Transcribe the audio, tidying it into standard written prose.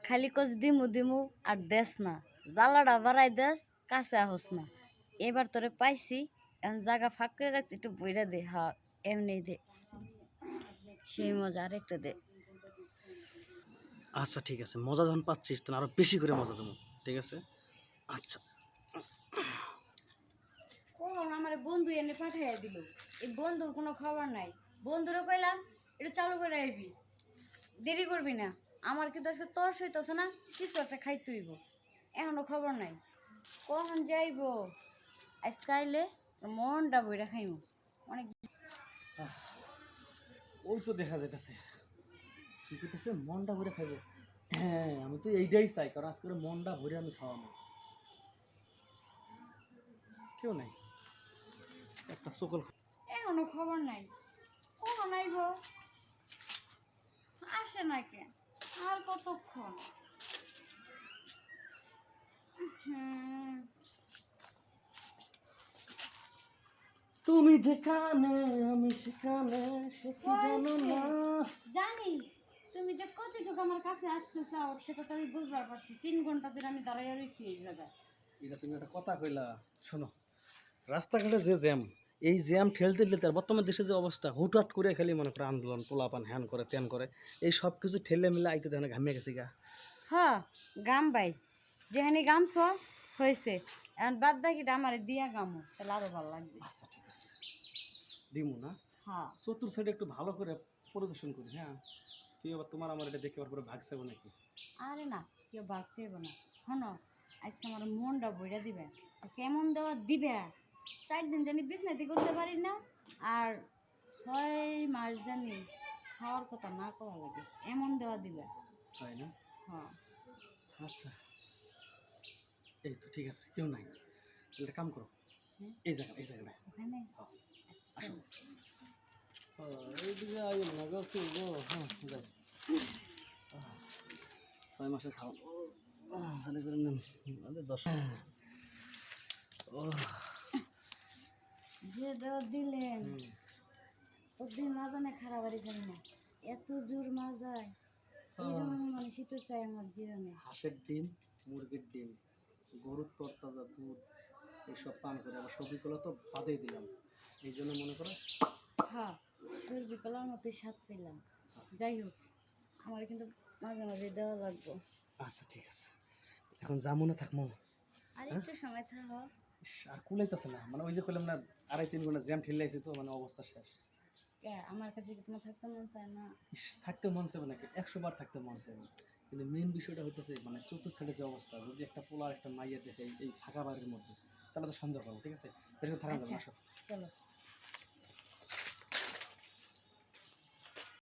খালি কস দিমু দিমু আর দেস না, জ্বালাটা বাড়াই দেস, কাছে আহস না। এবার তোরে পাইছি, এখন জায়গা ফাঁক করে রাখছি, একটু বইরা দে। হ্যাঁ, এমনি দে, সেই মজা আরেকটা দে। আচ্ছা ঠিক আছে, মজা যখন পাচ্ছিস তখন আরো বেশি করে মজা দেবো, ঠিক আছে? আচ্ছা কখন আমার বন্ধু এনে পাঠাইয়া দিল, এই বন্ধুর কোনো খবর নাই। বন্ধুরে কইলাম একটু চালু করে আইবি, দেরি করবি না। আমার কিন্তু আজকে তোর সইতেছে না, কিছু একটা খাইতে হইব। এখনো খবর নাই কখন যাইব। আজকে আইলে মনটা বইরা খাইব অনেক। ওই তো দেখা যাইতেছে কি করতেছে, মনটা ভরে খাইবো। হ্যাঁ আমি তো এইটাই চাই, কারণ আজকে ওর মনটা ভরে আমি খাওয়াবো। কেউ নাই, একটা সকল। এখনো খবর নাই, কখন আইব, আসে না কেন, আর কতক্ষণ। তুমি যেখানে আমি সেখানে, সে কি জানো না। জানি তুমি যে কতটুকু আমার কাছে আসতে চাও, সেটা তো আমি বুঝবার পারছি। 3 ঘন্টা ধরে আমি দাঁড়াইয়া রয়েছি এই জায়গায়। এটা তুমি একটা কথা কইলা, শোনো, রাস্তাঘাটে যে জ্যাম, এই জ্যাম ঠেলতে ঠেলতে আর বর্তমান দেশে যে অবস্থা, হুটহাট করে খালি মনে করে আন্দোলন, পোলাপান হ্যান করে ত্যান করে, এই সব কিছু ঠেলে মিলে আইতে দেখে ঘামিয়ে গেছি গা। হ্যাঁ, গাম বাই, যেখানে গামছ হয়েছে, এখন বাদ বাকিটা আমার দিয়া গামো, তাহলে আরো ভালো লাগবে। আচ্ছা ঠিক আছে, দিমু না। হ্যাঁ, চতুর সাইডে একটু ভালো করে পরিদর্শন করি। হ্যাঁ, তুই আবার তোমার আমার এটা দেখে পরে ভাগ চাইবো নাকি? আরে না, কেউ বাঘ চাইব না। শোনো, আজকে আমার মনটা বইরা দিবে, আজকে এমন দেওয়া দিবে, 4 দিন জানি বিছনাতি করতে পারি না, আর 6 মাস জানি খাওয়ার কথা না করা লাগে, এমন দেওয়া দিবে। তাই না? হ্যাঁ, আচ্ছা এই তো ঠিক আছে, কেউ নাই, তাহলে একটা কাম করো, হ্যাঁ, এই জায়গাটায় ওখানে। হ্যাঁ, আসো। এইদিকে আই না গো, কি গো, হ্যাঁ যাই। 6 মাসের খাওয়া চালু করে নেন, 10। ও যে দেওয়া দিলেন, ওদিন মাজানে খারাপ বাড়ি যাবে না, এত জোর মাজায়, এইরকম মানে শীতের চাই আমার জীবনে। হাঁসের ডিম, মুরগির ডিম, গরুর তরতাজা দুধ, এইসব পান করে আবার সবজিগুলো তো বাদেই দিলাম, এই জন্য মনে করো। হ্যাঁ, সর্বি কলার মতোই স্বাদ পেলাম। যাই হোক, আমার কিন্তু মাঝে মাঝে দেওয়া লাগবে। আচ্ছা ঠিক আছে, এখন যাবো না থাকবো? আর একটু সময় থাকো। ইস, আর কুলাইতেছে না, মানে ওই যে করলাম না, 2.5-3 ঘন্টা জ্যাম ঠেলে আইছি তো, মানে অবস্থা শেষ। কে আমার কাছে কি তোমার থাকতে মন চায় না? ইস, থাকতে মন চাইবে নাকি, 100 বার থাকতে মন চাইবে, কিন্তু মেইন বিষয়টা হইতেছে মানে চতুর্থ সাইডে যে অবস্থা, যদি একটা পোলার একটা মাইয়া দেখে এই ফাঁকা বাড়ির মধ্যে, তাহলে তো সন্দেহ করবো, ঠিক আছে? এরকম থাকা যাবে না, আচ্ছা, আসো। চলো।